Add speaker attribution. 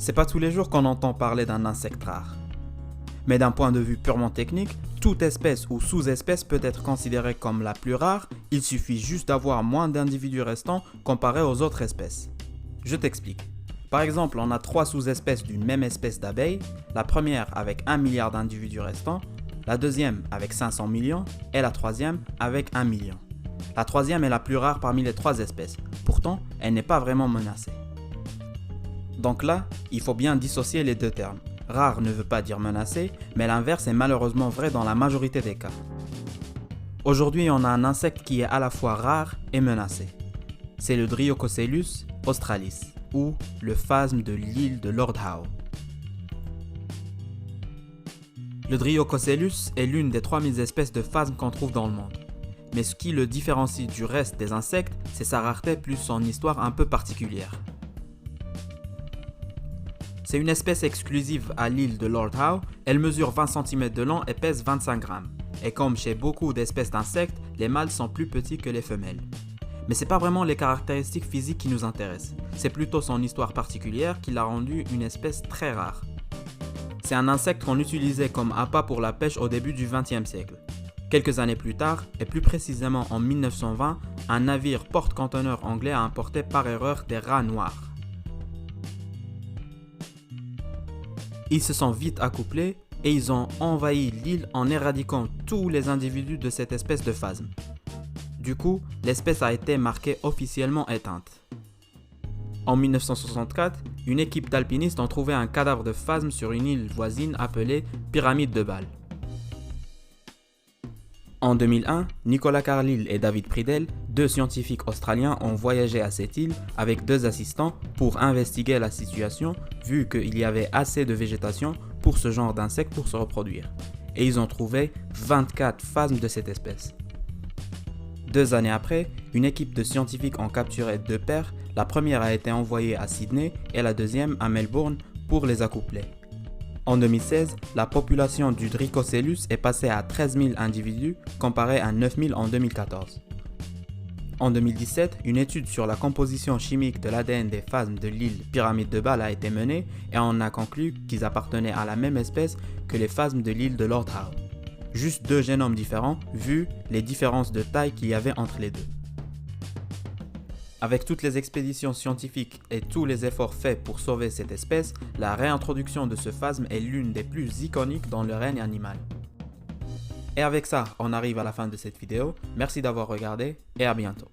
Speaker 1: C'est pas tous les jours qu'on entend parler d'un insecte rare. Mais d'un point de vue purement technique, toute espèce ou sous-espèce peut être considérée comme la plus rare, il suffit juste d'avoir moins d'individus restants comparé aux autres espèces. Je t'explique. Par exemple, on a 3 sous-espèces d'une même espèce d'abeilles, la première avec 1 milliard d'individus restants, la deuxième avec 500 millions et la troisième avec 1 million. La troisième est la plus rare parmi les 3 espèces, pourtant elle n'est pas vraiment menacée. Donc là, il faut bien dissocier les deux termes. Rare ne veut pas dire menacé, mais l'inverse est malheureusement vrai dans la majorité des cas. Aujourd'hui, on a un insecte qui est à la fois rare et menacé. C'est le Dryococcelus australis, ou le phasme de l'île de Lord Howe. Le Dryococcelus est l'une des 3000 espèces de phasmes qu'on trouve dans le monde. Mais ce qui le différencie du reste des insectes, c'est sa rareté plus son histoire un peu particulière. C'est une espèce exclusive à l'île de Lord Howe, elle mesure 20 cm de long et pèse 25 grammes. Et comme chez beaucoup d'espèces d'insectes, les mâles sont plus petits que les femelles. Mais c'est pas vraiment les caractéristiques physiques qui nous intéressent, c'est plutôt son histoire particulière qui l'a rendu une espèce très rare. C'est un insecte qu'on utilisait comme appât pour la pêche au début du XXe siècle. Quelques années plus tard, et plus précisément en 1920, un navire porte-conteneurs anglais a importé par erreur des rats noirs. Ils se sont vite accouplés et ils ont envahi l'île en éradiquant tous les individus de cette espèce de phasme. Du coup, l'espèce a été marquée officiellement éteinte. En 1964, une équipe d'alpinistes ont trouvé un cadavre de phasme sur une île voisine appelée Pyramide de Bâle. En 2001, Nicolas Carlile et David Pridel, 2 scientifiques australiens, ont voyagé à cette île avec 2 assistants pour investiguer la situation, vu qu'il y avait assez de végétation pour ce genre d'insectes pour se reproduire. Et ils ont trouvé 24 phasmes de cette espèce. 2 années après, une équipe de scientifiques ont capturé 2 paires, la première a été envoyée à Sydney et la deuxième à Melbourne pour les accoupler. En 2016, la population du Dryococcelus est passée à 13 000 individus comparé à 9 000 en 2014. En 2017, une étude sur la composition chimique de l'ADN des phasmes de l'île Pyramide de Bâle a été menée et on a conclu qu'ils appartenaient à la même espèce que les phasmes de l'île de Lord Howe. Juste 2 génomes différents vu les différences de taille qu'il y avait entre les deux. Avec toutes les expéditions scientifiques et tous les efforts faits pour sauver cette espèce, la réintroduction de ce phasme est l'une des plus iconiques dans le règne animal. Et avec ça, on arrive à la fin de cette vidéo. Merci d'avoir regardé et à bientôt.